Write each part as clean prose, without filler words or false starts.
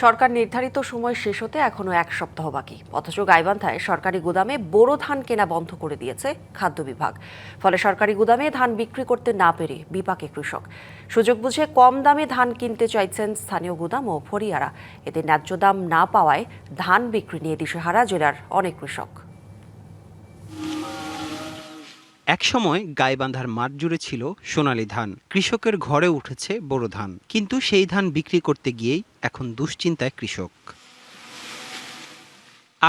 সরকার নির্ধারিত সময় শেষ হতে এখনো 1 সপ্তাহ বাকি, অথচ গাইবান্ধায় সরকারি গুদামে বোরো ধান কেনা বন্ধ করে দিয়েছে খাদ্য বিভাগ। ফলে সরকারি গুদামে ধান বিক্রি করতে না পেরে বিপাকে কৃষক। সুযোগ বুঝে কম দামে ধান কিনতে চাইছেন স্থানীয় গুদাম ও ফরিয়ারা। এতে ন্যায্য দাম না পাওয়ায় ধান বিক্রি নিয়ে দিশেহারা জেলার অনেক কৃষক। একসময় গাইবান্ধার মাঠ জুড়ে ছিল সোনালী ধান, কৃষকের ঘরে উঠেছে বোরো ধান, কিন্তু সেই ধান বিক্রি করতে গিয়েই এখন দুশ্চিন্তায় কৃষক।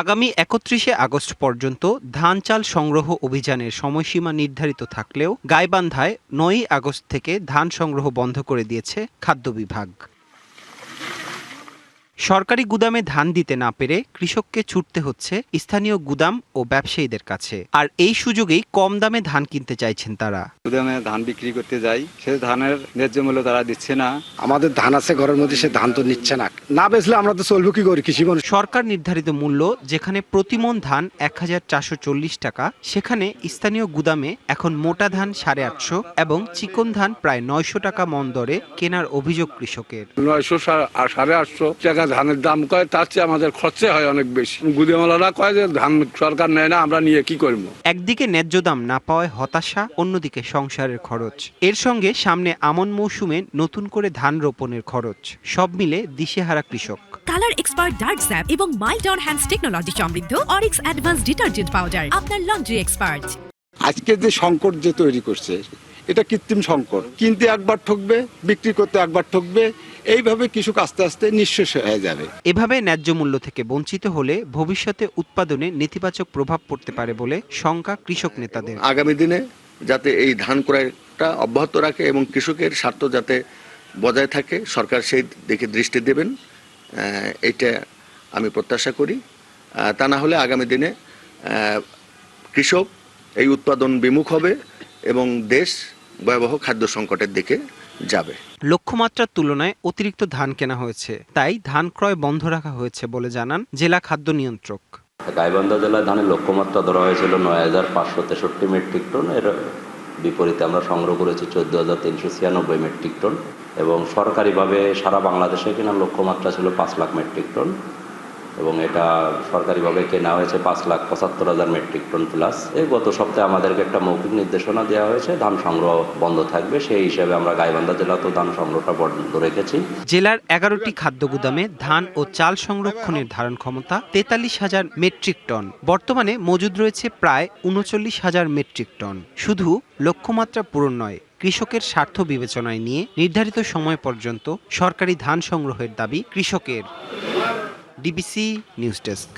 আগামী 31শে আগস্ট পর্যন্ত ধান চাল সংগ্রহ অভিযানের সময়সীমা নির্ধারিত থাকলেও গাইবান্ধায় 9ই আগস্ট থেকে ধান সংগ্রহ বন্ধ করে দিয়েছে খাদ্য বিভাগ। সরকারি গুদামে ধান দিতে না পেরে কৃষককে ছুটতে হচ্ছে স্থানীয় গুদাম ও ব্যবসায়ীদের কাছে, আর এই সুযোগেই কম দামে ধান কিনতে চাইছেন তারা। গুদামে ধান বিক্রি করতে যাই, সে ধানের ন্যায্য মূল্য তারা দিচ্ছে না। আমাদের ধান আছে ঘরের মধ্যে, সে ধান তো নিচ্ছে না, না বেচলে আমরা তো চলবো কি করি কৃষি মানুষ। সরকার নির্ধারিত মূল্য যেখানে প্রতিমন ধান 1440 টাকা, সেখানে স্থানীয় গুদামে এখন মোটা ধান 850 এবং চিকন ধান প্রায় 900 টাকা মন দরে কেনার অভিযোগ কৃষকের। 900 আর 850 টাকা ধানের দাম কয়, তার চেয়ে আমাদের খরচা হয় অনেক বেশি। গুদামওয়ালারা কয় যে ধান সরকার নেয় না, আমরা নিয়ে কি করবো। একদিকে ন্যায্য দাম না পাওয়ায় হতাশা, অন্যদিকে সংসারের খরচ, এর সঙ্গে সামনে আমন মৌসুমে নতুন করে ধান রোপণের খরচ, সব মিলে দিশেহারা কৃষক। কালার এক্সপার্ট ডার্ক স্যাপ এবং মাইল্ড অন হ্যান্ডস টেকনোলজি সমৃদ্ধ অরিক্স অ্যাডভান্স ডিটারজেন্ট পাউডার আপনার লন্ড্রি এক্সপার্ট। আজকে যে সংকট যে তৈরি করছে, এটা কৃত্রিম সংকট। কিনতে একবার ঠকবে, বিক্রি করতে একবার ঠকবে, এইভাবে কৃষক আস্তে আস্তে নিঃশেষ হয়ে যাবে। এভাবে ন্যায্য মূল্য থেকে বঞ্চিত হলে ভবিষ্যতে উৎপাদনে নেতিবাচক প্রভাব পড়তে পারে বলে শঙ্কা কৃষক নেতাদের। আগামী দিনে যাতে এই ধান ক্রয়টা অব্যাহত রাখে এবং কৃষকের স্বার্থ যাতে বজায় থাকে, সরকার সেই দিকে দৃষ্টি দেবেন, এইটা আমি প্রত্যাশা করি। তা না হলে আগামী দিনে কৃষক এই উৎপাদন বিমুখ হবে এবং দেশ ভয়াবহ খাদ্য সংকটের দিকে যাবে। লক্ষ্যমাত্রার তুলনায় অতিরিক্ত ধান কেনা হয়েছে, তাই ধান ক্রয় বন্ধ রাখা হয়েছে বলে জানান জেলা খাদ্য নিয়ন্ত্রক। গাইবান্ধা জেলায় ধানের লক্ষ্যমাত্রা ধরা হয়েছিল 9563 মেট্রিক টন। এর বিপরীতে আমরা সংগ্রহ করেছি 14396 মেট্রিক টন এবং সরকারিভাবে সারা বাংলাদেশে কেনার লক্ষ্যমাত্রা ছিল 5 লাখ মেট্রিক টন এবং এটা সরকারিভাবে কেনা হয়েছে 5,75,000 মেট্রিক টন প্লাস। এই গত সপ্তাহে আমাদেরকে একটা মৌখিক নির্দেশনা দেওয়া হয়েছে, ধান সংগ্রহ বন্ধ থাকবে। সেই হিসেবে আমরা গাইবান্ধা জেলাতেও ধান সংগ্রহটা বন্ধ রেখেছি। জেলার 11টি খাদ্য গুদামে ধান ও চাল সংরক্ষণের ধারণ ক্ষমতা 43,000 মেট্রিক টন। বর্তমানে মজুদ রয়েছে প্রায় 39,000 মেট্রিক টন। শুধু লক্ষ্যমাত্রা পূরণ নয়, কৃষকের স্বার্থ বিবেচনায় নিয়ে নির্ধারিত সময় পর্যন্ত সরকারি ধান সংগ্রহের দাবি কৃষকের। DBC news desk.